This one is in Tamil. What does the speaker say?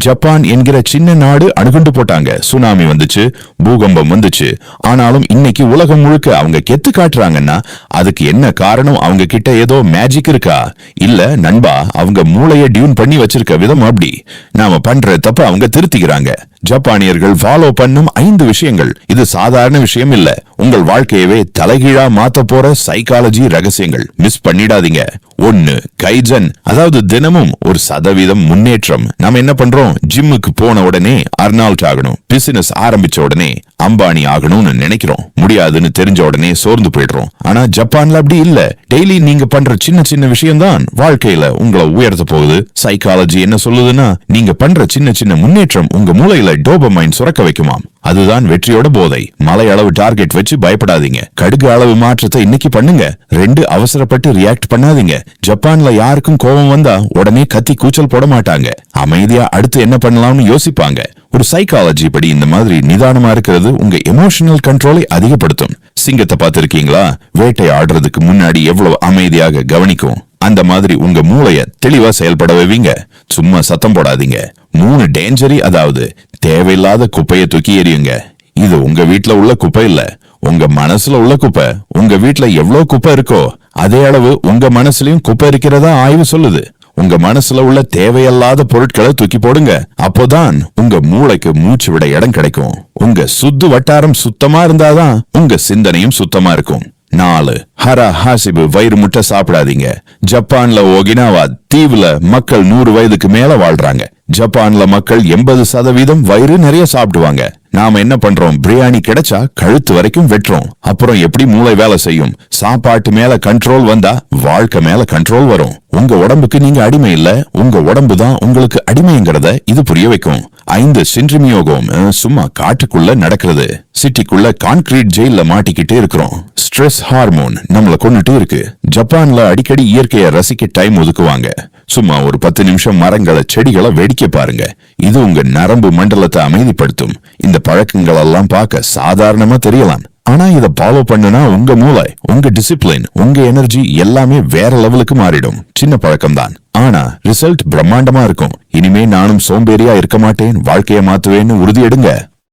ஜப்பான் என்கிற சின்ன நாடு அணுகுண்டு போட்டாங்க. சுனாமி வந்துச்சு, பூகம்பம் வந்துச்சு. ஆனாலும் இன்னைக்கு உலகம் முழுக்க அவங்க கெத்து காட்டுறாங்கன்னா அதுக்கு என்ன காரணம்? அவங்க கிட்ட ஏதோ மேஜிக் இருக்கா? இல்ல நண்பா, அவங்க மூளைய டியூன் பண்ணி வச்சிருக்க விதம் அப்படி. நாம பண்ற தப்ப அவங்க திருத்திக்கிறாங்க. ஜப்பானியர்கள் ஃபாலோ பண்ணும் 5 விஷயங்கள். இது சாதாரண விஷயம் இல்ல, உங்கள் வாழ்க்கையவே தலைகீழா மாத்த போற சைக்காலஜி ரகசியங்கள். மிஸ் பண்ணிடாதீங்க. 1. கைஜன், அதாவது தினமும் 1% முன்னேற்றம். நாம என்ன பண்றோம்? ஜிம்முக்கு போன உடனே அர்னால்ட் ஆகணும், பிசினஸ் ஆரம்பிச்ச உடனே அம்பானி ஆகணும்னு நினைக்கிறோம். முடியாதுன்னு தெரிஞ்ச உடனே சோர்ந்து போயிடுறோம். ஆனா ஜப்பான்ல அப்படி இல்ல. டெய்லி நீங்க பண்ற சின்ன சின்ன விஷயம் தான் வாழ்க்கையில உங்களை உயர்த்த போகுது. சைக்காலஜி என்ன சொல்லுதுன்னா, நீங்க பண்ற சின்ன சின்ன முன்னேற்றம் உங்க மூளையில டோபமைன் சுரக்க வைக்குமாம். அதுதான் வெற்றியோட போதை. மலை அளவு டார்கெட் வச்சு பயப்படாதீங்க. கடுகு அளவு மாற்றத்தை இன்னைக்கு பண்ணுங்க. 2. அவசரப்பட்டு ரியாக்ட் பண்ணாதீங்க. ஜப்பான்ல யாருக்கும் கோபம் வந்தா உடனே கத்தி கூச்சல் போட மாட்டாங்க. அமைதியா அடுத்து என்ன பண்ணலாம்னு யோசிப்பாங்க. ஒரு சைக்காலஜி படி இந்த மாதிரி நிதானமா இருக்கிறது உங்க எமோஷனல் கண்ட்ரோலை அதிகப்படுத்தும். சிங்கத்தை பார்த்திருக்கீங்களா? வேட்டை ஆடுறதுக்கு முன்னாடி எவ்வளவு அமைதியாக கவனிக்கும். அந்த மாதிரி உங்க மூளைய தெளிவா செயல்பட வைவீங்க. சும்மா சத்தம் போடாதீங்க. 3 டேஞ்சரி, அதாவது தேவையில்லாத குப்பையை தூக்கி எறியுங்க. இது உங்க வீட்ல உள்ள குப்பை இல்ல, உங்க மனசுல உள்ள குப்பை. உங்க வீட்ல எவ்வளவு குப்பை இருக்கோ அதே அளவு உங்க மனசுலயும் குப்பை இருக்கிறதா ஆய்வு சொல்லுது. உங்க மனசுல உள்ள தேவையில்லாத பொருட்களை தூக்கி போடுங்க. அப்போதான் உங்க மூளைக்கு மூச்சு விட இடம் கிடைக்கும். உங்க சுத்து வட்டாரம் சுத்தமா இருந்தாதான் உங்க சிந்தனையும் சுத்தமா இருக்கும். 4. ஹரா ஹாசிபு, வயிறு முட்டை சாப்பிடாதீங்க. ஜப்பான்ல ஒகினாவா தீவுல மக்கள் 100 வயதுக்கு மேல வாழ்றாங்க. ஜப்பான்ல மக்கள் 80% வயிறு நிறைய சாப்பிடுவாங்க. நாம என்ன பண்றோம்? பிரியாணி கிடைச்சா கழுத்து வரைக்கும் வெட்டுறோம். அப்புறம் எப்படி மூளை வேலை செய்யும்? சாப்பாட்டு மேல கண்ட்ரோல் வந்தா வாழ்க்கை மேல கண்ட்ரோல் வரும். உங்க உடம்புக்கு நீங்க அடிமை இல்ல, உங்க உடம்பு தான் உங்களுக்கு அடிமைங்கிறத இது புரிய வைக்கும். 5. சின்ட்ரிமியோகம், சும்மா காட்டுக்குள்ள நடக்கிறது. சிட்டிக்குள்ள கான்கிரீட் ஜெயில மாட்டிக்கிட்டே இருக்கிறோம். ஸ்ட்ரெஸ் ஹார்மோன் நம்மள கொண்டுட்டு இருக்கு. ஜப்பான்ல அடிக்கடி இயற்கையை ரசிக்க டைம் ஒதுக்குவாங்க. சும்மா ஒரு 10 நிமிஷம் மரங்களை செடிகளை வேடிக்கை பாருங்க. இது உங்க நரம்பு மண்டலத்தை அமைதிப்படுத்தும். இந்த பழக்கங்கள் எல்லாம் பார்க்க சாதாரணமா தெரியலாம். ஆனா இத ஃபாலோ பண்ணுனா உங்க மூளை, உங்க டிசிப்ளின், உங்க எனர்ஜி எல்லாமே வேற லெவலுக்கு மாறிடும். சின்ன பழக்கம் தான், ஆனா ரிசல்ட் பிரம்மாண்டமா இருக்கும். இனிமே நானும் சோம்பேறியா இருக்க மாட்டேன், வாழ்க்கைய மாத்துவேன்னு உறுதி எடுங்க.